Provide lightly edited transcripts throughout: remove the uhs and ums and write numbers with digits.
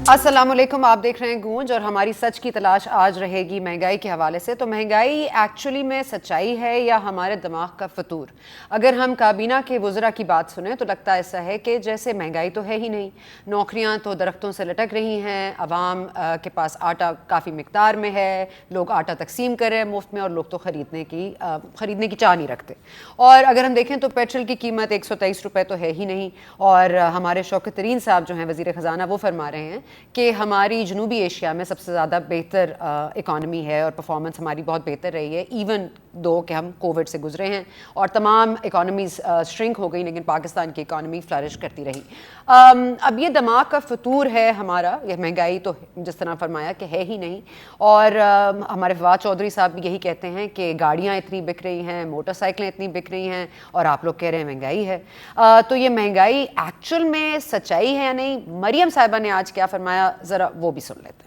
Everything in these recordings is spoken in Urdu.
السلام علیکم، آپ دیکھ رہے ہیں گونج اور ہماری سچ کی تلاش آج رہے گی مہنگائی کے حوالے سے۔ تو مہنگائی ایکچولی میں سچائی ہے یا ہمارے دماغ کا فطور؟ اگر ہم کابینہ کے وزراء کی بات سنیں تو لگتا ایسا ہے کہ جیسے مہنگائی تو ہے ہی نہیں، نوکریاں تو درختوں سے لٹک رہی ہیں، عوام کے پاس آٹا کافی مقدار میں ہے، لوگ آٹا تقسیم کر رہے ہیں مفت میں، اور لوگ تو خریدنے کی چاہ نہیں رکھتے۔ اور اگر ہم دیکھیں تو پیٹرول کی قیمت 123 روپے تو ہے ہی نہیں، اور ہمارے شوکت ترین صاحب جو ہیں وزیر خزانہ، وہ فرما رہے ہیں کہ ہماری جنوبی ایشیا میں سب سے زیادہ بہتر اکانومی ہے اور پرفارمنس ہماری بہت بہتر رہی ہے، ایون دو کہ ہم کووڈ سے گزرے ہیں اور تمام اکانومیز شرنک ہو گئی، لیکن پاکستان کی اکانومی فلرش کرتی رہی۔ اب یہ دماغ کا فطور ہے ہمارا، یہ مہنگائی تو جس طرح فرمایا کہ ہے ہی نہیں، اور ہمارے فواد چودھری صاحب بھی یہی کہتے ہیں کہ گاڑیاں اتنی بک رہی ہیں، موٹر سائیکلیں اتنی بک رہی ہیں، اور آپ لوگ کہہ رہے ہیں مہنگائی ہے۔ تو یہ مہنگائی ایکچوئل میں سچائی ہے یا نہیں؟ مریم صاحبہ نے آج کیا فرمایا، ذرا وہ بھی سن لیتے ہیں۔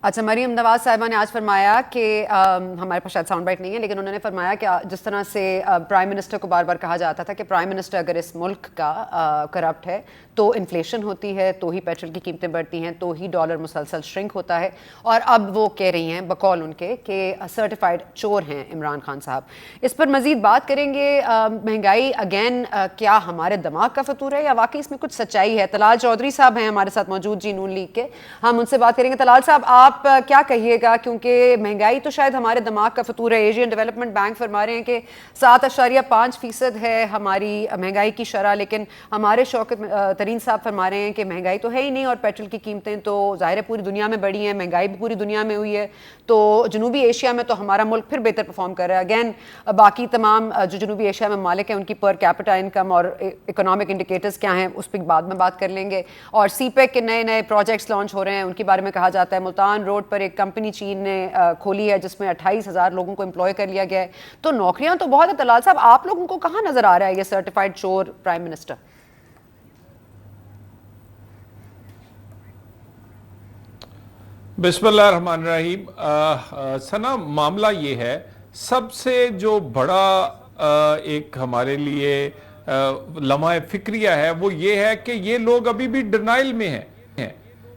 اچھا، مریم نواز صاحبہ نے آج فرمایا کہ ہمارے پاس شاید ساؤنڈ بائٹ نہیں ہے، لیکن انہوں نے فرمایا کہ جس طرح سے پرائم منسٹر کو بار بار کہا جاتا تھا کہ پرائم منسٹر اگر اس ملک کا کرپٹ ہے تو انفلیشن ہوتی ہے، تو ہی پیٹرول کی قیمتیں بڑھتی ہیں، تو ہی ڈالر مسلسل شرنک ہوتا ہے، اور اب وہ کہہ رہی ہیں بقول ان کے کہ سرٹیفائڈ چور ہیں عمران خان صاحب۔ اس پر مزید بات کریں گے۔ مہنگائی اگین کیا ہمارے دماغ کا فطور ہے یا واقعی اس میں کچھ سچائی ہے؟ طلال چودھری صاحب ہیں ہمارے ساتھ موجود، جی نون لیگ کے، ہم ان سے بات کریں گے۔ طلال صاحب، آپ کیا کہیے گا؟ کیونکہ مہنگائی تو شاید ہمارے دماغ کا فطور ہے۔ ایشین ڈیولپمنٹ بینک فرما رہے ہیں کہ 7.5% ہے ہماری مہنگائی کی شرح، لیکن ہمارے شوکت ترین صاحب فرما رہے ہیں کہ مہنگائی تو ہے ہی نہیں، اور پیٹرول کی قیمتیں تو ظاہر ہے پوری دنیا میں بڑھی ہیں، مہنگائی بھی پوری دنیا میں ہوئی ہے، تو جنوبی ایشیا میں تو ہمارا ملک پھر بہتر پرفارم کر رہا ہے۔ اگین باقی تمام جو جنوبی ایشیا میں ممالک ہیں ان کی پر کیپٹا انکم اور اکنامک انڈیکیٹرز کیا ہیں اس پہ بعد میں بات کر لیں گے، اور سی پیک کے نئے نئے پروجیکٹس لانچ ہو رہے ہیں، ان کے بارے میں کہا جاتا ہے ملتان روڈ پر ایک کمپنی چین نے کھولی ہے جس میں 28,000 لوگوں کو امپلوائے کر لیا گیا ہے، تو نوکریاں تو بہت ہے۔ طلال صاحب، آپ لوگوں کو کہاں نظر آ رہا ہے یہ سرٹیفائڈ چور پرائم منسٹر؟ بسم اللہ الرحمن الرحیم۔ سنا، معاملہ یہ ہے، سب سے جو بڑا ایک ہمارے لیے لمحہ فکریہ ہے وہ یہ ہے کہ یہ لوگ ابھی بھی ڈینائل میں ہیں،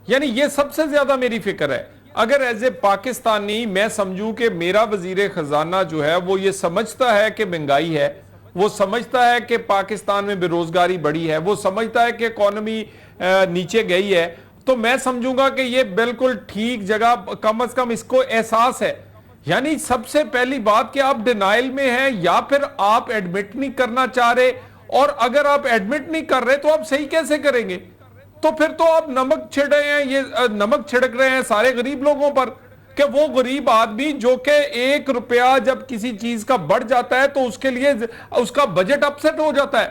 یعنی یہ سب سے زیادہ میری فکر ہے۔ اگر ایز اے پاکستانی میں سمجھوں کہ میرا وزیر خزانہ جو ہے وہ یہ سمجھتا ہے کہ مہنگائی ہے، وہ سمجھتا ہے کہ پاکستان میں بے روزگاری بڑھی ہے، وہ سمجھتا ہے کہ اکانومی نیچے گئی ہے، تو میں سمجھوں گا کہ یہ بالکل ٹھیک جگہ، کم از کم اس کو احساس ہے۔ یعنی سب سے پہلی بات کہ آپ ڈینائل میں ہیں یا پھر آپ ایڈمٹ نہیں کرنا چاہ رہے، اور اگر آپ ایڈمٹ نہیں کر رہے تو آپ صحیح کیسے کریں گے؟ تو پھر تو آپ نمک چھڑ رہے ہیں، یہ نمک چھڑک رہے ہیں سارے غریب لوگوں پر، کہ وہ غریب آدمی جو کہ 1 روپیہ جب کسی چیز کا بڑھ جاتا ہے تو اس کے لیے اس کا بجٹ اپسٹ ہو جاتا ہے،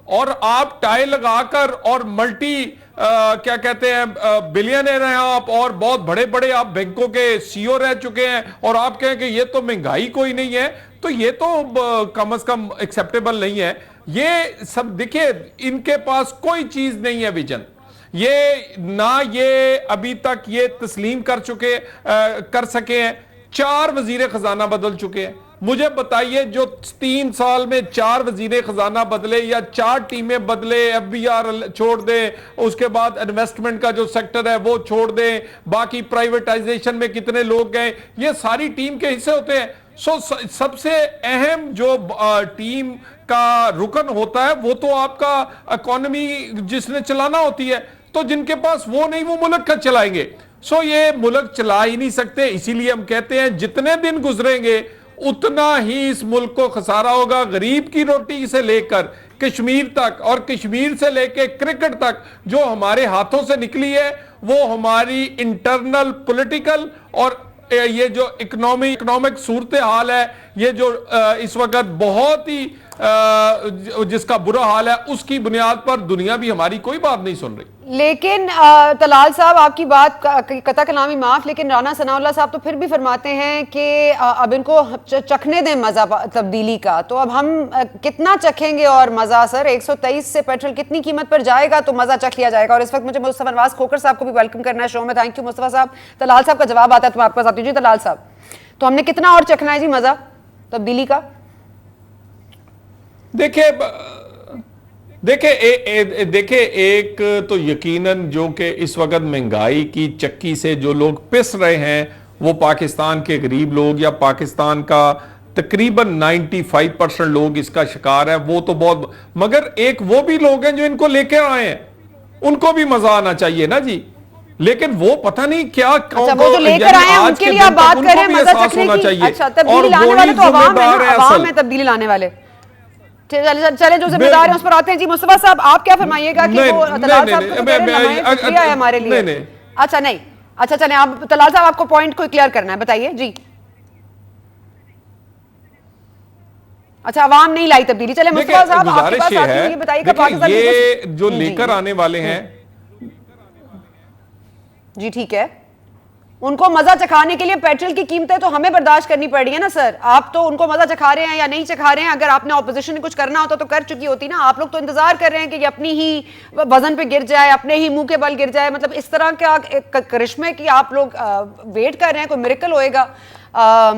اور آپ ٹائی لگا کر اور ملٹی کیا کہتے ہیں بلینئر ہیں آپ، اور بہت بڑے بڑے آپ بینکوں کے سی او رہ چکے ہیں، اور آپ کہیں کہ یہ تو مہنگائی کوئی نہیں ہے، تو یہ تو کم از کم ایکسیپٹیبل نہیں ہے۔ یہ سب دیکھیں، ان کے پاس کوئی چیز نہیں ہے ویژن، یہ نہ یہ ابھی تک یہ تسلیم کر سکے ہیں۔ 4 وزیر خزانہ بدل چکے ہیں، مجھے بتائیے جو 3 سال میں 4 وزیر خزانہ بدلے یا 4 ٹیمیں بدلے، ایف بی آر چھوڑ دیں، اس کے بعد انویسٹمنٹ کا جو سیکٹر ہے وہ چھوڑ دیں، باقی پرائیویٹائزیشن میں کتنے لوگ گئے، یہ ساری ٹیم کے حصے ہوتے ہیں۔ سب سے اہم جو ٹیم کا رکن ہوتا ہے وہ تو آپ کا اکانومی جس نے چلانا ہوتی ہے، تو جن کے پاس وہ نہیں وہ ملک کا چلائیں گے۔ یہ ملک چلا ہی نہیں سکتے، اسی لیے ہم کہتے ہیں جتنے دن گزریں گے اتنا ہی اس ملک کو خسارہ ہوگا۔ غریب کی روٹی سے لے کر کشمیر تک، اور کشمیر سے لے کے کرکٹ تک جو ہمارے ہاتھوں سے نکلی ہے، وہ ہماری انٹرنل پولیٹیکل اور یہ جو اکنامک صورتحال ہے، یہ جو اس وقت بہت ہی جس کا برا حال ہے، اس کی بنیاد پر دنیا بھی ہماری کوئی بات نہیں سن رہی۔ لیکن طلال صاحب، آپ کی بات قطع کلامی معاف، لیکن رانا ثناء اللہ صاحب تو پھر بھی فرماتے ہیں کہ اب ان کو چکھنے دیں مزہ تبدیلی کا، تو اب ہم کتنا چکھیں گے اور مزہ؟ سر 123 سے پیٹرول کتنی قیمت پر جائے گا تو مزہ چکھ لیا جائے گا؟ اور اس وقت مجھے مصطفیٰ نواز کھوکر صاحب کو بھی ویلکم کرنا ہے شو میں، تھینک یو مصطفیٰ صاحب۔ طلال صاحب کا جواب آتا ہے تو میں آپ کے ساتھ جی طلال صاحب، تو ہم نے کتنا اور چکھنا ہے جی مزہ تبدیلی کا؟ دیکھیں دیکھیں ایک تو یقیناً جو کہ اس وقت مہنگائی کی چکی سے جو لوگ پس رہے ہیں وہ پاکستان کے غریب لوگ یا پاکستان کا تقریباً 95% لوگ اس کا شکار ہے، وہ تو بہت، مگر ایک وہ بھی لوگ ہیں جو ان کو لے کے آئے ہیں، ان کو بھی مزہ آنا چاہیے نا جی، لیکن وہ پتہ نہیں کیا اچھا وہ جو لے کر آئے ہیں ان کے لیے آپ بات کر رہے ہیں مزہ چکھنے کی، اچھا تبدیلی لانے والے تو عوام ہے نا، عوام ہے تبدیلی لانے والے، چلیں جو ذمہ دار ہیں اس پر آتے ہیں. جی مصطفیٰ صاحب آپ کیا فرمائیے گا کہ وہ طلال صاحب کو کہہ رہے ہیں لمحہ فکریہ ہے ہمارے لیے. اچھا نہیں اچھا چلیں آپ طلال صاحب آپ کو پوائنٹ کو کلیئر کرنا ہے بتائیے. جی اچھا عوام نہیں لائی تبدیلی. چلیں مصطفیٰ صاحب آپ کے پاس آتی ہیں یہ بتائیے کہ پاکستان یہ جو لے کر آنے والے ہیں جی ٹھیک ہے ان کو مزہ چکھانے کے لیے پیٹرول کی قیمتیں تو ہمیں برداشت کرنی پڑ رہی ہے نا سر. آپ تو ان کو مزہ چکھا رہے ہیں یا نہیں چکھا رہے ہیں, اگر آپ نے اپوزیشن نے کچھ کرنا ہوتا تو کر چکی ہوتی نا. آپ لوگ تو انتظار کر رہے ہیں کہ یہ اپنی ہی وزن پہ گر جائے, اپنے ہی منہ کے بل گر جائے. مطلب اس طرح کا کرشمے کی آپ لوگ ویٹ کر رہے ہیں, کوئی میریکل ہوئے گا.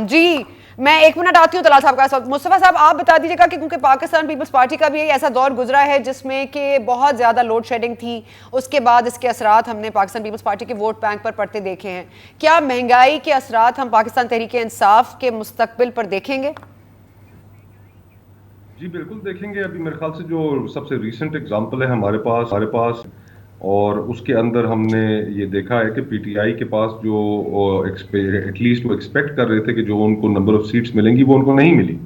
جی میں ایک منٹ آتی ہوں طلال صاحب کا. مصطفیٰ صاحب آپ بتا دیجیے گا کہ کیونکہ پاکستان پیپلز پارٹی کا بھی ایسا دور گزرا ہے جس میں کہ بہت زیادہ لوڈ شیڈنگ تھی, اس کے بعد اس کے اثرات ہم نے پاکستان پیپلز پارٹی کے ووٹ بینک پر پڑتے دیکھے ہیں. کیا مہنگائی کے اثرات ہم پاکستان تحریک انصاف کے مستقبل پر دیکھیں گے؟ جی بالکل دیکھیں گے. ابھی میرے خیال سے جو سب سے ریسنٹ اگزامپل ہے ہمارے پاس اور اس کے اندر ہم نے یہ دیکھا ہے کہ پی ٹی آئی کے پاس جو ایٹ لیسٹ وہ ایکسپیکٹ کر رہے تھے کہ جو ان کو نمبر آف سیٹس ملیں گی وہ ان کو نہیں ملی.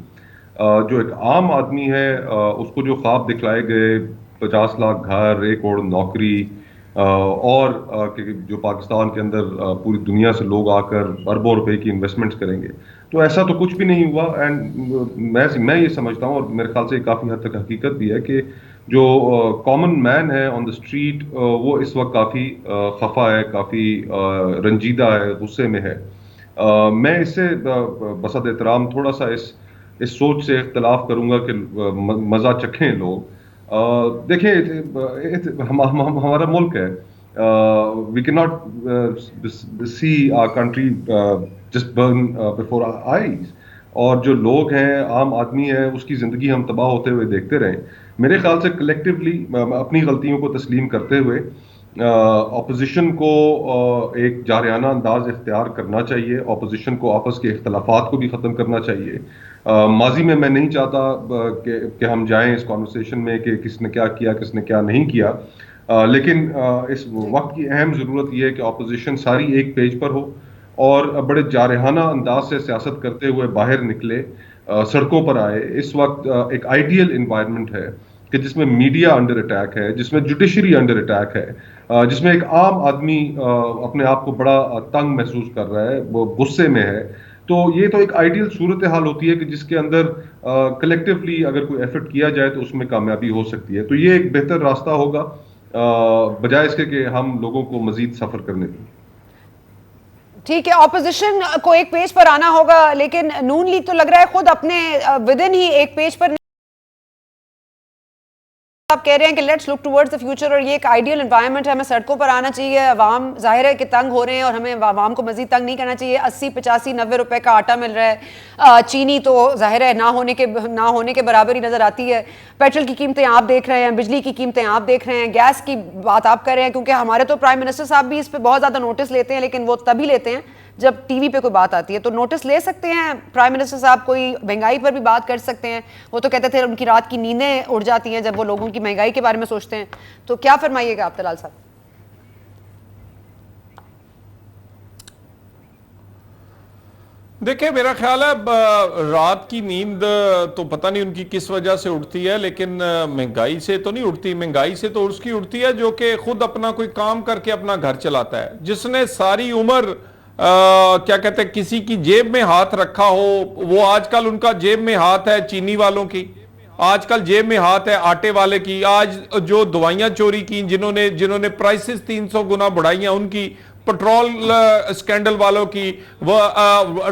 جو ایک عام آدمی ہے اس کو جو خواب دکھلائے گئے 50 لاکھ گھر, 1 کروڑ نوکری اور جو پاکستان کے اندر پوری دنیا سے لوگ آ کر اربوں روپے کی انویسٹمنٹس کریں گے, تو ایسا تو کچھ بھی نہیں ہوا. اینڈ میں یہ سمجھتا ہوں اور میرے خیال سے کافی حد تک حقیقت بھی ہے کہ جو کامن مین ہے آن دا اسٹریٹ وہ اس وقت کافی خفا ہے, کافی رنجیدہ ہے, غصے میں ہے. میں اس سے بصد احترام تھوڑا سا اس سوچ سے اختلاف کروں گا کہ مزہ چکھیں لوگ. دیکھیں ہمارا ملک ہے, we can not see our country just burn before our eyes, اور جو لوگ ہیں عام آدمی ہے اس کی زندگی ہم تباہ ہوتے ہوئے دیکھتے رہیں. میرے خیال سے کلیکٹیولی اپنی غلطیوں کو تسلیم کرتے ہوئے اپوزیشن کو ایک جارحانہ انداز اختیار کرنا چاہیے, اپوزیشن کو آپس کے اختلافات کو بھی ختم کرنا چاہیے. ماضی میں نہیں چاہتا کہ ہم جائیں اس کانورسیشن میں کہ کس نے کیا کیا کس نے کیا نہیں کیا, لیکن اس وقت کی اہم ضرورت یہ ہے کہ اپوزیشن ساری ایک پیج پر ہو اور بڑے جارحانہ انداز سے سیاست کرتے ہوئے باہر نکلے, سڑکوں پر آئے. اس وقت ایک آئیڈیل انوائرمنٹ ہے کہ جس میں میڈیا انڈر اٹیک ہے, جس میں جوڈیشری انڈر اٹیک ہے, جس میں ایک عام آدمی اپنے آپ کو بڑا تنگ محسوس کر رہا ہے, وہ غصے میں ہے. تو یہ تو ایک آئیڈیل صورتحال ہوتی ہے کہ جس کے اندر کلیکٹیولی اگر کوئی ایفرٹ کیا جائے تو اس میں کامیابی ہو سکتی ہے. تو یہ ایک بہتر راستہ ہوگا بجائے اس کے کہ ہم لوگوں کو مزید سفر کرنے دیں. ٹھیک ہے, اپوزیشن کو ایک پیج پر آنا ہوگا, لیکن نون لیگ تو لگ رہا ہے خود اپنے ودن ہی ایک پیج پر آپ کہہ رہے ہیں کہ let's look towards the future, اور یہ ایک آئیڈیل انوائرمنٹ ہے, ہمیں سڑکوں پر آنا چاہیے. عوام ظاہر ہے کہ تنگ ہو رہے ہیں اور ہمیں عوام کو مزید تنگ نہیں کرنا چاہیے. 80 85 90 روپے کا آٹا مل رہا ہے, چینی تو ظاہر ہے نہ ہونے کے برابر ہی نظر آتی ہے. پیٹرول کی قیمتیں آپ دیکھ رہے ہیں, بجلی کی قیمتیں آپ دیکھ رہے ہیں, گیس کی بات آپ کر رہے ہیں, کیونکہ ہمارے تو پرائم منسٹر صاحب بھی اس پہ بہت زیادہ نوٹس لیتے ہیں, لیکن وہ تبھی لیتے ہیں جب ٹی وی پہ کوئی بات آتی ہے. تو نوٹس لے سکتے ہیں پرائم منسٹر صاحب, کوئی مہنگائی پر بھی بات کر سکتے ہیں. وہ تو کہتے تھے ان کی رات کی نیندیں اڑ جاتی ہیں جب وہ لوگوں کی مہنگائی کے بارے میں سوچتے ہیں. تو کیا فرمائیے گا آپ طلال صاحب؟ دیکھیں میرا خیال ہے رات کی نیند تو پتہ نہیں ان کی کس وجہ سے اٹھتی ہے, لیکن مہنگائی سے تو نہیں اٹھتی. مہنگائی سے تو اس کی اٹھتی ہے جو کہ خود اپنا کوئی کام کر کے اپنا گھر چلاتا ہے, جس نے ساری عمر کیا کہتے ہیں کسی کی جیب میں ہاتھ رکھا ہو. وہ آج کل ان کا جیب میں ہاتھ ہے چینی والوں کی, آج کل جیب میں ہاتھ ہے آٹے والے کی, آج جو دوائیاں چوری کی جنہوں نے پرائسز 300 گنا بڑھائیاں ان کی, پیٹرول سکینڈل والوں کی, وہ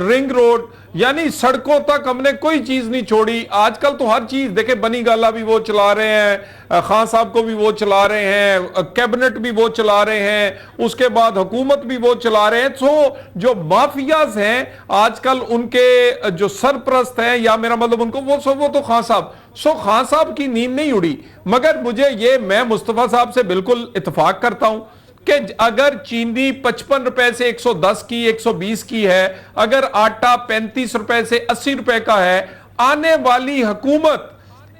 رنگ روڈ یعنی سڑکوں تک ہم نے کوئی چیز نہیں چھوڑی. آج کل تو ہر چیز دیکھیں, بنی گالا بھی وہ چلا رہے ہیں, خان صاحب کو بھی وہ چلا رہے ہیں, کیبنٹ بھی وہ چلا رہے ہیں, اس کے بعد حکومت بھی وہ چلا رہے ہیں. سو جو مافیاز ہیں آج کل, ان کے جو سرپرست ہیں, یا میرا مطلب ان کو وہ تو خان صاحب. سو خان صاحب کی نیند نہیں اڑی. مگر مجھے یہ, میں مصطفیٰ صاحب سے بالکل اتفاق کرتا ہوں کہ اگر چینی 55 روپے سے 110 کی 120 کی ہے, اگر آٹا 35 روپے سے 80 روپے کا ہے, آنے والی حکومت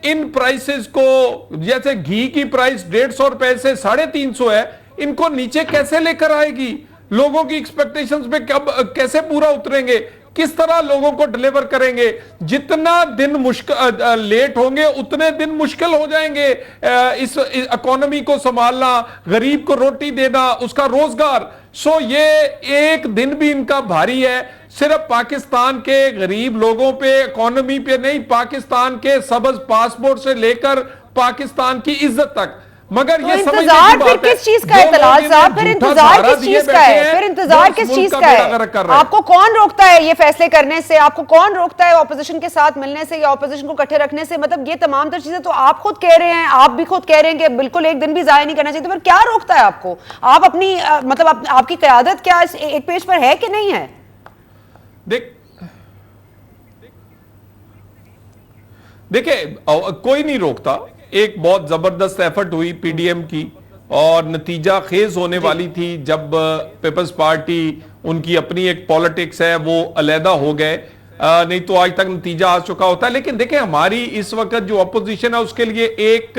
ان پرائسز کو, جیسے گھی کی پرائس 150 روپے سے 350 ہے, ان کو نیچے کیسے لے کر آئے گی؟ لوگوں کی ایکسپیکٹیشنز پہ کیسے پورا اتریں گے؟ کس طرح لوگوں کو ڈیلیور کریں گے؟ جتنا دن لیٹ ہوں گے اتنے دن مشکل ہو جائیں گے اس اکانومی کو سنبھالنا, غریب کو روٹی دینا, اس کا روزگار. سو یہ ایک دن بھی ان کا بھاری ہے, صرف پاکستان کے غریب لوگوں پہ, اکانومی پہ نہیں, پاکستان کے سبز پاسپورٹ سے لے کر پاکستان کی عزت تک. مگر یہ انتظار پھر کس چیز کا ہے طلال صاحب؟ پھر انتظار کس چیز کا ہے؟ پھر انتظار کس چیز کا ہے؟ آپ کو کون روکتا ہے یہ فیصلے کرنے سے؟ آپ کو کون روکتا ہے اپوزیشن کے ساتھ ملنے سے یا اپوزیشن کو اکٹھے رکھنے سے؟ مطلب یہ تمام تر چیزیں تو آپ خود کہہ رہے ہیں, آپ بھی خود کہہ رہے ہیں کہ بالکل ایک دن بھی ضائع نہیں کرنا چاہیے. تو پھر کیا روکتا ہے آپ کو؟ آپ اپنی مطلب آپ کی قیادت کیا ایک پیج پر ہے کہ نہیں ہے؟ دیکھیں کوئی نہیں روکتا. ایک بہت زبردست ایفرٹ ہوئی پی ڈی ایم کی, اور نتیجہ خیز ہونے والی تھی جب پیپلز پارٹی, ان کی اپنی ایک پولیٹکس ہے, وہ علیحدہ ہو گئے, نہیں تو آج تک نتیجہ آ چکا ہوتا ہے. لیکن دیکھیں ہماری اس وقت جو اپوزیشن ہے اس کے لیے ایک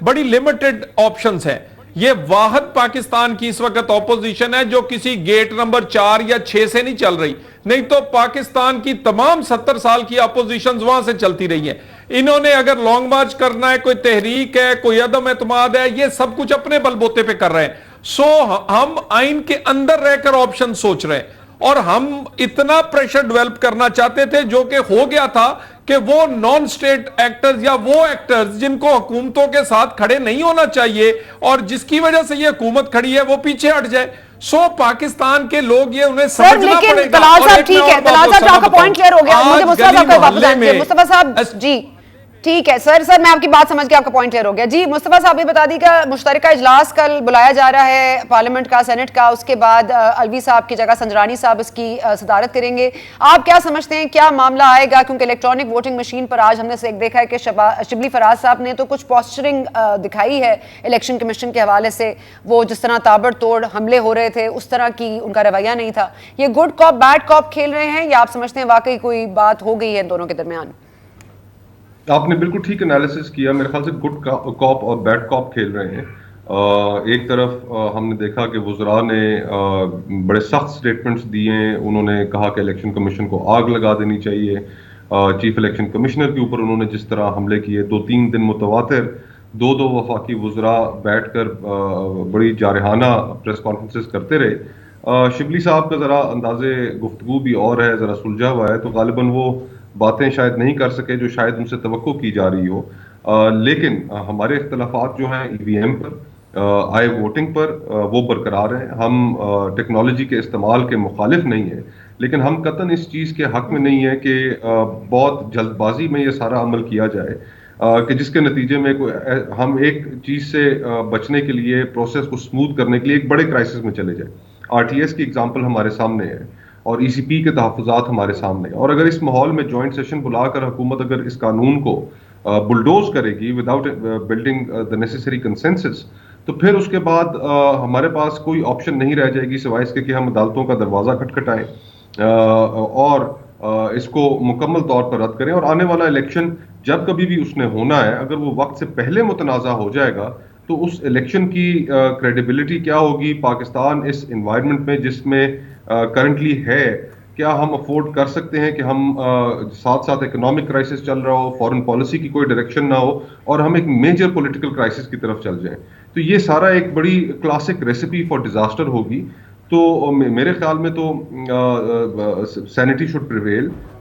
بڑی لیمیٹڈ آپشنز ہیں. یہ واحد پاکستان کی اس وقت اپوزیشن ہے جو کسی گیٹ نمبر 4 یا 6 سے نہیں چل رہی, نہیں تو پاکستان کی تمام 70 سال کی اپوزیشنز وہاں سے چلتی رہی ہیں. انہوں نے اگر لانگ مارچ کرنا ہے, کوئی تحریک ہے, کوئی عدم اعتماد ہے, یہ سب کچھ اپنے بل بوتے پہ کر رہے ہیں. سو ہم آئین کے اندر رہ کر آپشن سوچ رہے ہیں, اور ہم اتنا پریشر ڈیولپ کرنا چاہتے تھے جو کہ ہو گیا تھا کہ وہ نان سٹیٹ ایکٹرز یا وہ ایکٹرز جن کو حکومتوں کے ساتھ کھڑے نہیں ہونا چاہیے اور جس کی وجہ سے یہ حکومت کھڑی ہے, وہ پیچھے ہٹ جائے. سو پاکستان کے لوگ یہ انہیں سمجھنا پڑے گا. لیکن طلال صاحب ٹھیک ہے, طلال صاحب آپ کا پوائنٹ کلیئر ہو گیا. مجھے مصطفیٰ صاحب کا واپس آنے دیں. مصطفیٰ صاحب جی ٹھیک ہے سر میں آپ کی بات سمجھ کے, آپ کا پوائنٹ کلیئر ہو گیا. جی مصطفیٰ صاحب یہ بتا دی کہ مشترکہ اجلاس کل بلایا جا رہا ہے پارلیمنٹ کا, سینٹ کا, اس کے بعد الوی صاحب کی جگہ سنجرانی صاحب اس کی صدارت کریں گے. آپ کیا سمجھتے ہیں کیا معاملہ آئے گا؟ کیونکہ الیکٹرانک ووٹنگ مشین پر آج ہم نے دیکھا ہے کہ شبلی فراز صاحب نے تو کچھ پوسچرنگ دکھائی ہے الیکشن کمیشن کے حوالے سے. وہ جس طرح تابڑ توڑ حملے ہو رہے تھے اس طرح کی ان کا رویہ نہیں تھا. یہ گڈ کاپ بیڈ کاپ کھیل رہے ہیں یا آپ سمجھتے ہیں واقعی کوئی بات ہو گئی ہے ان دونوں کے درمیان؟ آپ نے بالکل ٹھیک انالیسس کیا. میرے خیال سے گڈ کاپ اور بیڈ کاپ کھیل رہے ہیں. ایک طرف ہم نے دیکھا کہ وزراء نے بڑے سخت سٹیٹمنٹس دیے ہیں. انہوں نے کہا کہ الیکشن کمیشن کو آگ لگا دینی چاہیے. چیف الیکشن کمشنر کے اوپر انہوں نے جس طرح حملے کیے, 2-3 دن متواتر 2 وفاقی وزراء بیٹھ کر بڑی جارحانہ پریس کانفرنسز کرتے رہے. شبلی صاحب کا ذرا انداز گفتگو بھی اور ہے, ذرا سلجھا ہوا ہے, تو غالباً وہ باتیں شاید نہیں کر سکے جو شاید ان سے توقع کی جا رہی ہو. لیکن ہمارے اختلافات جو ہیں ای وی ایم پر, آئی ووٹنگ پر, وہ برقرار ہیں. ہم ٹیکنالوجی کے استعمال کے مخالف نہیں ہیں, لیکن ہم قطعاً اس چیز کے حق میں نہیں ہے کہ بہت جلد بازی میں یہ سارا عمل کیا جائے کہ جس کے نتیجے میں ہم ایک چیز سے بچنے کے لیے, پروسیس کو سموتھ کرنے کے لیے ایک بڑے کرائسس میں چلے جائیں. آر ٹی ایس کی اگزامپل ہمارے سامنے ہے, اور ای سی پی کے تحفظات ہمارے سامنے. اور اگر اس ماحول میں جوائنٹ سیشن بلا کر حکومت اگر اس قانون کو بلڈوز کرے گی without building the necessary consensus, تو پھر اس کے بعد ہمارے پاس کوئی آپشن نہیں رہ جائے گی سوائے اس کے کہ ہم عدالتوں کا دروازہ کھٹکھٹائیں اور اس کو مکمل طور پر رد کریں. اور آنے والا الیکشن جب کبھی بھی اس نے ہونا ہے, اگر وہ وقت سے پہلے متنازع ہو جائے گا تو اس الیکشن کی کریڈیبلٹی کیا ہوگی؟ پاکستان اس انوائرمنٹ میں جس میں کرنٹلی ہے, کیا ہم افورڈ کر سکتے ہیں کہ ہم ساتھ ساتھ اکنامک کرائسس چل رہا ہو, فورن پالیسی کی کوئی ڈائریکشن نہ ہو, اور ہم ایک میجر پولیٹیکل کرائسس کی طرف چل جائیں؟ تو یہ سارا ایک بڑی کلاسک ریسیپی فار ڈیزاسٹر ہوگی. تو میرے خیال میں تو centi should prevail.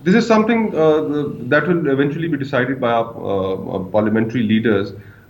This is something that will eventually be decided by our parliamentary leaders.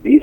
20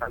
5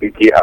PTI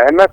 IMF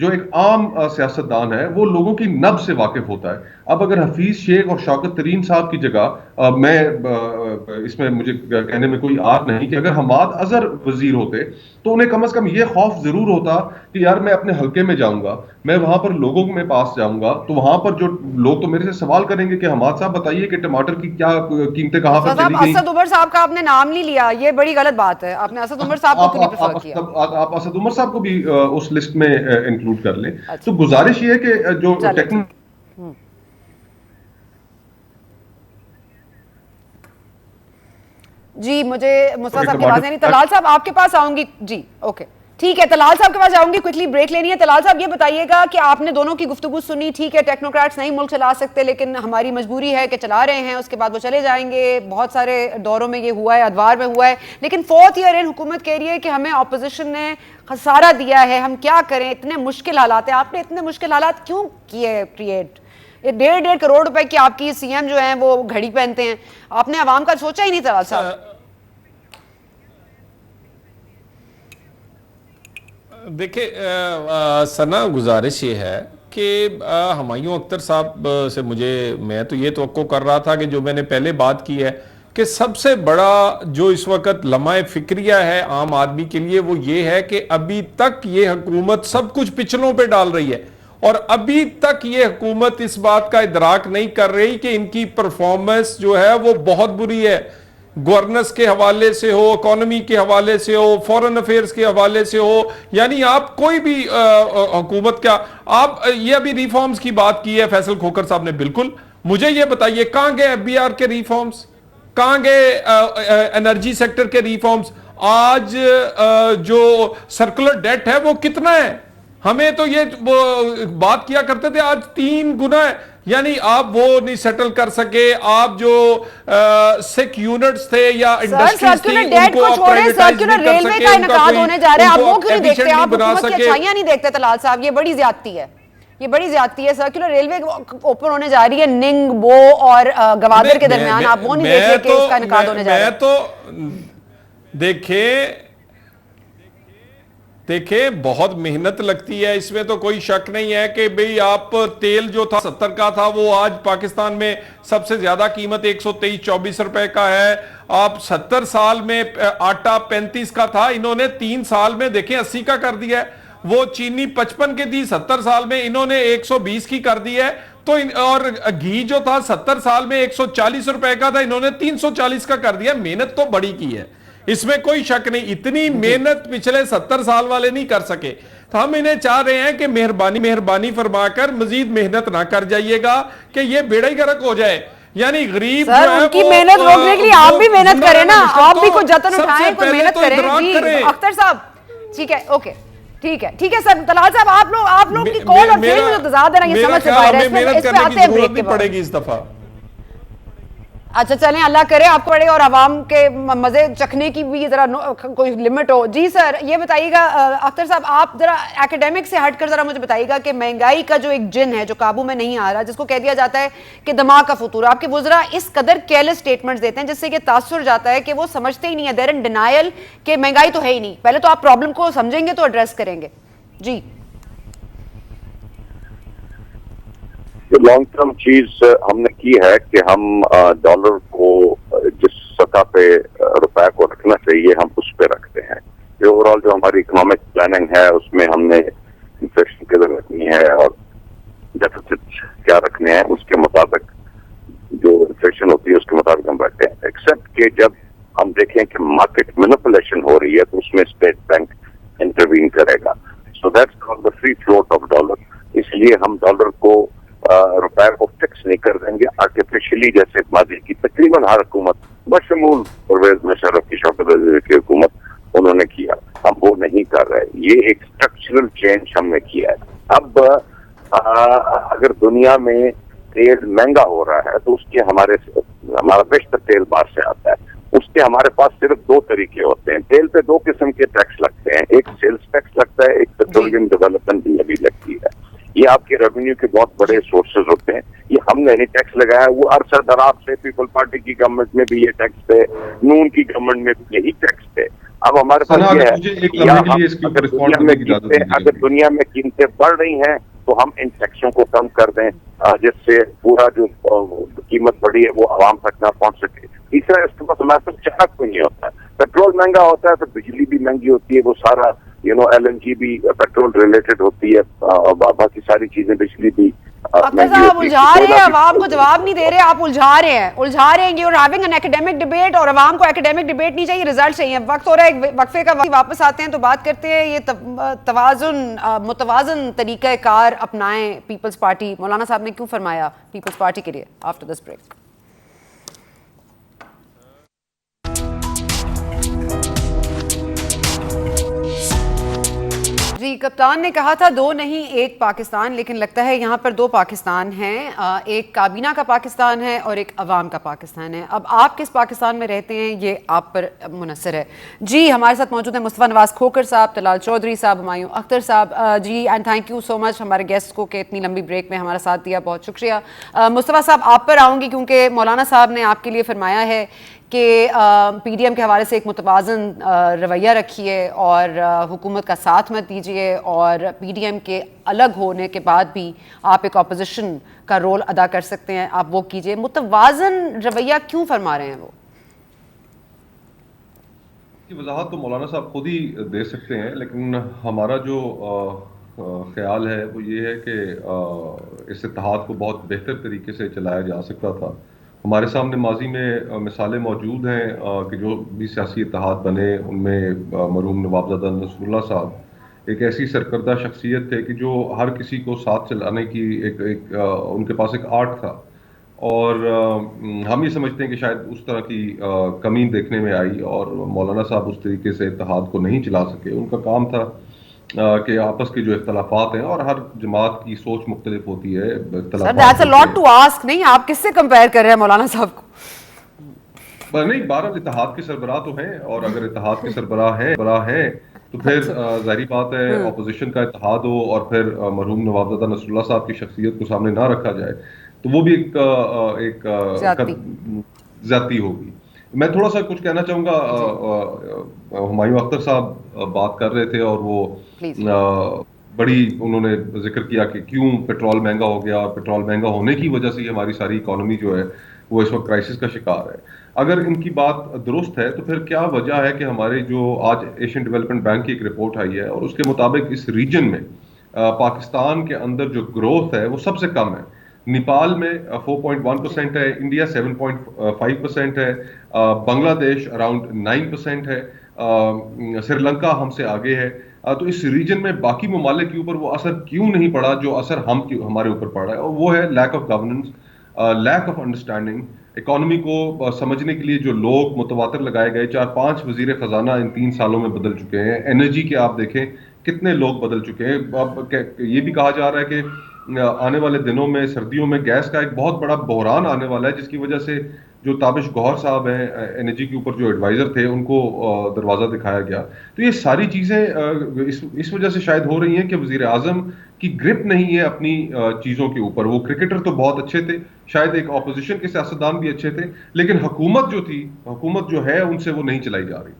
جو ایک عام سیاستدان ہے وہ لوگوں کی نبض سے واقف ہوتا ہے. اب اگر حفیظ شیخ اور شوکت ترین صاحب کی جگہ میں اس میں مجھے کہنے میں کوئی آر نہیں کہ اگر حماد اظہر وزیر ہوتے تو انہیں کم از کم یہ خوف ضرور ہوتا کہ یار میں اپنے حلقے میں جاؤں گا, میں وہاں پر لوگوں میں پاس جاؤں گا, تو وہاں پر جو لوگ تو میرے سے سوال کریں گے کہ حماد صاحب بتائیے کہ ٹماٹر کی کیا قیمتیں کہاں پر چلی گئیں. اسد عمر صاحب کا آپ نے نام نہیں لیا, یہ بڑی غلط بات ہے. آپ نے اسد عمر صاحب کو کیوں پریفر کیا؟ آپ اسد عمر صاحب کو بھی اس لسٹ میں انکلوڈ کر لیں. تو گزارش یہ ہے کہ جو جی مجھے مصطفیٰ صاحب کی آوازیں نہیں. طلال صاحب آپ کے پاس آؤں گی. جی اوکے ٹھیک ہے, طلال صاحب کے پاس جاؤں گی, کوئکلی بریک لینی ہے. طلال صاحب یہ بتائیے گا کہ آپ نے دونوں کی گفتگو سنی, ٹھیک ہے ٹیکنوکریٹس نہیں ملک چلا سکتے لیکن ہماری مجبوری ہے کہ چلا رہے ہیں, اس کے بعد وہ چلے جائیں گے. بہت سارے دوروں میں یہ ہوا ہے, ادوار میں ہوا ہے, لیکن 4th ایئر ان حکومت کہہ رہی ہے کہ ہمیں اپوزیشن نے خسارہ دیا ہے, ہم کیا کریں, اتنے مشکل حالات ہیں. آپ نے اتنے مشکل حالات کیوں کیے کریٹ؟ 1.5 کروڑ روپے کی آپ کی سی ایم جو ہیں وہ گھڑی پہنتے ہیں, آپ نے عوام کا سوچا ہی نہیں طلال صاحب؟ دیکھیں ثنا, گزارش یہ ہے کہ ہمایوں اختر صاحب سے میں تو یہ توقع کر رہا تھا کہ جو میں نے پہلے بات کی ہے کہ سب سے بڑا جو اس وقت لمحہ فکریہ ہے عام آدمی کے لیے وہ یہ ہے کہ ابھی تک یہ حکومت سب کچھ پچھلوں پہ ڈال رہی ہے, اور ابھی تک یہ حکومت اس بات کا ادراک نہیں کر رہی کہ ان کی پرفارمنس جو ہے وہ بہت بری ہے. گورننس کے حوالے سے ہو, اکانومی کے حوالے سے ہو, فورن افیئرز کے حوالے سے ہو, یعنی آپ کوئی بھی حکومت کا, آپ یہ ابھی ریفارمز کی بات کی ہے فیصل کھوکھر صاحب نے, بالکل مجھے یہ بتائیے کہاں گئے FBR کے ریفارمز, کہاں گئے انرجی سیکٹر کے ریفارمز؟ آج جو سرکولر ڈیٹ ہے وہ کتنا ہے؟ ہمیں تو یہ بات کیا کرتے تھے, آج 3 گنا ہے. یعنی آپ وہ نہیں سیٹل کر سکے, آپ جو سیک یونٹس تھے یا انڈسٹریز تھی ان کو آپ پرائیویٹائز نہیں کر سکے, ریلوے کا انعقاد ہونے جا رہا ہے, آپ وہ کیوں نہیں دیکھتے؟ آپ حکومت کی اچھائیاں نہیں دیکھتے طلال صاحب؟ یہ بڑی زیادتی ہے, یہ بڑی زیادتی ہے. سرکولر ریلوے اوپن ہونے جا رہی ہے ننگ, بو اور گوادر کے درمیان, آپ وہ نہیں دیکھ رہے کہ اس کا انعقاد ہونے جا رہا ہے؟ میں تو دیکھیں بہت محنت لگتی ہے, اس میں تو کوئی شک نہیں ہے کہ بھئی آپ تیل جو تھا 70 کا تھا وہ آج پاکستان میں سب سے زیادہ قیمت 123-124 روپے کا ہے. آپ 70 سال میں آٹا 35 کا تھا, انہوں نے 3 سال میں دیکھیں 80 کا کر دیا ہے. وہ چینی 55 کی تھی 70 سال میں, انہوں نے 120 کی کر دی ہے. تو اور گھی جو تھا 70 سال میں 140 روپے کا تھا, انہوں نے 340 کا کر دیا. محنت تو بڑی کی ہے, اس میں کوئی شک نہیں. اتنی محنت پچھلے 70 سال والے نہیں کر سکے. تو ہم انہیں چاہ رہے ہیں کہ مہربانی فرما کر مزید محنت نہ کر جائیے گا کہ یہ بیڑا ہی غرق ہو جائے. یعنی غریب جو ہے ان کی محنت روکنے کے لیے آپ بھی محنت کریں نا, آپ بھی کوئی جتن اٹھائیں, کوئی محنت کریں. جی اختر صاحب ٹھیک ہے, اوکے ٹھیک ہے سر. طلال صاحب آپ لوگ کی کال اور فیل میں جو تضاد ہے نا, یہ سمجھ سے باہر ہے, اس پہ آتے ہیں بریک کے بعد. پڑے گی اس دفعہ. اچھا چلیں, اللہ کرے آپ کو پڑے اور عوام کے مزے چکھنے کی بھی ذرا کوئی لمٹ ہو. جی سر یہ بتائیے گا اختر صاحب, آپ ذرا ایکیڈیمک سے ہٹ کر ذرا مجھے بتائیے گا کہ مہنگائی کا جو ایک جن ہے جو قابو میں نہیں آ رہا, جس کو کہہ دیا جاتا ہے کہ دماغ کا فطور, آپ کے وزراء اس قدر کیئرلیس سٹیٹمنٹس دیتے ہیں جس سے یہ تاثر جاتا ہے کہ وہ سمجھتے ہی نہیں ہے, دیر ان ڈینائل کہ مہنگائی تو ہے ہی نہیں. پہلے تو آپ پرابلم کو سمجھیں گے تو ایڈریس کریں گے. جی لانگ ٹرم چیز ہم نے کی ہے کہ ہم ڈالر کو جس سطح پہ روپے کو رکھنا چاہیے ہم اس پہ رکھتے ہیں. اوور آل جو ہماری اکنامک پلاننگ ہے اس میں ہم نے انفلیشن کدھر رکھنی ہے اور ڈیفیسٹ کیا رکھنے ہیں, اس کے مطابق جو انفلیشن ہوتی ہے اس کے مطابق ہم رکھتے ہیں. ایکسپٹ کہ جب ہم دیکھیں کہ مارکیٹ مینیپولیشن ہو رہی ہے تو اس میں اسٹیٹ بینک انٹروین کرے گا. So that's called the free float of dollar. اس لیے ہم ڈالر کو روپے کو فکس نہیں کر دیں گے آرٹیفیشلی, جیسے ماضی کی تقریباً ہر حکومت بشمول پرویز مشرف کی, شوکت وزیر کی حکومت انہوں نے کیا. ہم وہ نہیں کر رہے. یہ ایک اسٹرکچرل چینج ہم نے کیا ہے. اب اگر دنیا میں تیل مہنگا ہو رہا ہے تو اس کے ہمارا بیشتر تیل باہر سے آتا ہے, اس کے ہمارے پاس صرف 2 طریقے ہوتے ہیں. تیل پہ 2 قسم کے ٹیکس لگتے ہیں, ایک سیلز ٹیکس لگتا ہے, ایک پیٹرولیم ڈیولپمنٹ بھی لگتی ہے. یہ آپ کے ریونیو کے بہت بڑے سورسز ہوتے ہیں. یہ ہم نے نہیں ٹیکس لگایا, وہ عرصہ دراز سے پیپل پارٹی کی گورنمنٹ میں بھی یہ ٹیکس تھے, نون کی گورنمنٹ میں بھی یہی ٹیکس تھے. اب ہمارے پاس سنا، یہ اگر ہے مجھے ایک کہ لمحے کے لیے اس کے اوپر رسپونڈ کرنے کی اجازت دیجیے. اگر دنیا میں قیمتیں بڑھ رہی ہیں تو ہم ان ٹیکسوں کو کم کر دیں جس سے پورا جو قیمت بڑھی ہے وہ عوام تک نہ پہنچ سکے. تیسرا، اس کے بعد ہمارے پاس چارہ کوئی نہیں ہوتا ہے. پیٹرول مہنگا ہوتا ہے تو بجلی بھی مہنگی ہوتی ہے، وہ سارا LNG بھی پیٹرول ریلیٹڈ ہوتی ہے، باقی ساری چیزیں بجلی بھی. اختر صاحب الجھا رہے ہیں، عوام کو جواب نہیں دے رہے، آپ الجھا رہے ہیں. You are having an academic debate, اور عوام کو ایکیڈیمک ڈبیٹ نہیں چاہیے، ریزلٹ چاہیے. وقت ہو رہا ہے وقفے کا، واپس آتے ہیں تو بات کرتے ہیں. یہ متوازن طریقہ کار اپنائیں پیپلز پارٹی. مولانا صاحب نے کیوں فرمایا پیپلز پارٹی کے لیے؟ After this break. جی، کپتان نے کہا تھا دو نہیں ایک پاکستان، لیکن لگتا ہے یہاں پر دو پاکستان ہیں. ایک کابینہ کا پاکستان ہے اور ایک عوام کا پاکستان ہے. اب آپ کس پاکستان میں رہتے ہیں یہ آپ پر منحصر ہے. جی، ہمارے ساتھ موجود ہیں مصطفیٰ نواز کھوکھر صاحب، طلال چودھری صاحب، ہمایوں اختر صاحب. جی، اینڈ تھینک یو سو مچ ہمارے گیسٹ کو کہ اتنی لمبی بریک میں ہمارا ساتھ دیا، بہت شکریہ. مصطفیٰ صاحب آپ پر آؤں گی کیونکہ مولانا صاحب نے آپ کے لیے فرمایا ہے کہ پی ڈی ایم کے حوالے سے ایک متوازن رویہ رکھیے اور حکومت کا ساتھ مت دیجیے، اور پی ڈی ایم کے الگ ہونے کے بعد بھی آپ ایک اپوزیشن کا رول ادا کر سکتے ہیں، آپ وہ کیجیے. متوازن رویہ کیوں فرما رہے ہیں وہ؟ کی وضاحت تو مولانا صاحب خود ہی دے سکتے ہیں، لیکن ہمارا جو خیال ہے وہ یہ ہے کہ اس اتحاد کو بہت بہتر طریقے سے چلایا جا سکتا تھا. ہمارے سامنے ماضی میں مثالیں موجود ہیں کہ جو بھی سیاسی اتحاد بنے ان میں مرحوم نوابزادہ نصر اللہ صاحب ایک ایسی سرکردہ شخصیت تھے کہ جو ہر کسی کو ساتھ چلانے کی ایک ان کے پاس ایک آرٹ تھا، اور ہم یہ سمجھتے ہیں کہ شاید اس طرح کی کمی دیکھنے میں آئی اور مولانا صاحب اس طریقے سے اتحاد کو نہیں چلا سکے. ان کا کام تھا کہ آپس کے جو اختلافات ہیں، اور ہر جماعت کی سوچ مختلف ہوتی ہے، That's a lot to ask. نہیں، آپ کس سے کمپیئر کر رہے ہیں مولانا صاحب کو؟ نہیں، بہرحال اتحاد کے سربراہ تو ہیں، اور اگر اتحاد کے سربراہ ہیں تو پھر ظاہری بات ہے اپوزیشن کا اتحاد ہو اور پھر مرحوم نوابزادہ نصر اللہ صاحب کی شخصیت کو سامنے نہ رکھا جائے تو وہ بھی ایک زیادتی ہوگی. میں تھوڑا سا کچھ کہنا چاہوں گا. ہمایوں اختر صاحب بات کر رہے تھے اور وہ بڑی انہوں نے ذکر کیا کہ کیوں پیٹرول مہنگا ہو گیا، اور پیٹرول مہنگا ہونے کی وجہ سے ہماری ساری اکانومی جو ہے وہ اس وقت کرائسس کا شکار ہے. اگر ان کی بات درست ہے تو پھر کیا وجہ ہے کہ ہمارے جو آج ایشین ڈیولپمنٹ بینک کی ایک رپورٹ آئی ہے اور اس کے مطابق اس ریجن میں پاکستان کے اندر جو گروتھ ہے وہ سب سے کم ہے. نیپال میں 4.1% ہے، انڈیا 7.5% ہے، بنگلہ دیش اراؤنڈ 9% ہے، سری لنکا ہم سے آگے ہے. تو اس ریجن میں باقی ممالک کے اوپر وہ اثر کیوں نہیں پڑا جو اثر ہمارے اوپر پڑا ہے، اور وہ ہے lack of governance, lack of understanding. Economy کو سمجھنے کے لیے جو لوگ متواتر لگائے گئے، 4-5 وزیر خزانہ ان 3 سالوں میں بدل چکے ہیں. انرجی کے آپ دیکھیں کتنے لوگ بدل چکے ہیں. اب یہ بھی کہا جا رہا ہے کہ آنے والے دنوں میں سردیوں میں گیس کا ایک بہت بڑا بحران آنے والا ہے، جس کی وجہ سے جو تابش گوہر صاحب ہیں انرجی کے اوپر جو ایڈوائزر تھے ان کو دروازہ دکھایا گیا. تو یہ ساری چیزیں اس وجہ سے شاید ہو رہی ہیں کہ وزیر اعظم کی گرپ نہیں ہے اپنی چیزوں کے اوپر. وہ کرکٹر تو بہت اچھے تھے، شاید ایک اپوزیشن کے سیاستدان بھی اچھے تھے، لیکن حکومت جو ہے ان سے وہ نہیں چلائی جا رہی.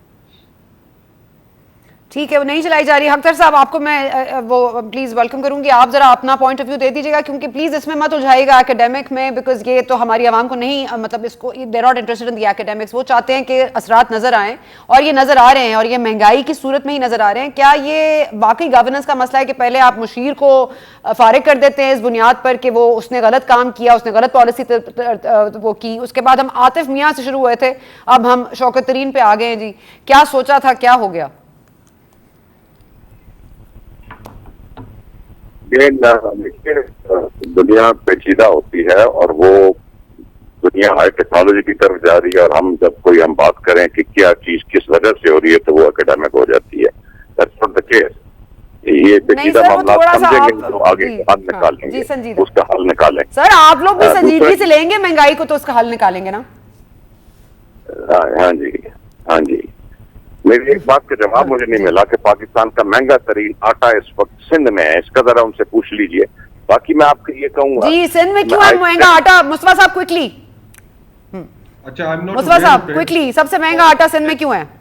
ٹھیک ہے، وہ نہیں چلائی جا رہی. اختر صاحب آپ کو میں وہ پلیز ویلکم کروں گی، آپ ذرا اپنا پوائنٹ آف ویو دے دیجیے گا، کیونکہ پلیز اس میں مت الجھائیے گا ایکیڈیمک میں، بیکاز یہ تو ہماری عوام کو نہیں، مطلب اس کو دے ناٹ انٹرسٹڈ ان دی ایکیڈیمکس. وہ چاہتے ہیں کہ اثرات نظر آئیں، اور یہ نظر آ رہے ہیں، اور یہ مہنگائی کی صورت میں ہی نظر آ رہے ہیں. کیا یہ واقعی گورننس کا مسئلہ ہے کہ پہلے آپ مشیر کو فارغ کر دیتے ہیں اس بنیاد پر کہ وہ اس نے غلط کام کیا، اس نے غلط پالیسی وہ کی، اس کے بعد ہم عاطف میاں سے شروع ہوئے تھے، اب ہم شوکت ترین پہ آ گئے ہیں. جی، کیا سوچا تھا، کیا ہو گیا؟ دنیا پیچیدہ ہوتی ہے اور وہ دنیا ہائی ٹیکنالوجی کی طرف جا رہی ہے، اور ہم جب کوئی بات کریں کہ کیا چیز کس وجہ سے ہو رہی ہے تو وہ اکیڈمک ہو جاتی ہے. That's not the case. یہ پیچیدہ معاملات سمجھیں گے تو آگے حل نکالیں گے، اس کا حل نکالیں. سر آپ لوگ بھی سنجیدگی سے لیں گے مہنگائی کو تو اس کا حل نکالیں گے نا؟ ہاں جی. میری ایک بات کا جواب مجھے نہیں ملا کہ پاکستان کا مہنگا ترین آٹا اس وقت سندھ میں ہے، اس کا ذرا ان سے پوچھ لیجئے. باقی میں آپ کو یہ کہوں گا جی، سندھ میں کیوں ہے مہنگا آٹا؟ مصطفیٰ صاحب کوئکلی، اچھا، مصطفیٰ صاحب کوئکلی، سب سے مہنگا آٹا سندھ میں کیوں ہے؟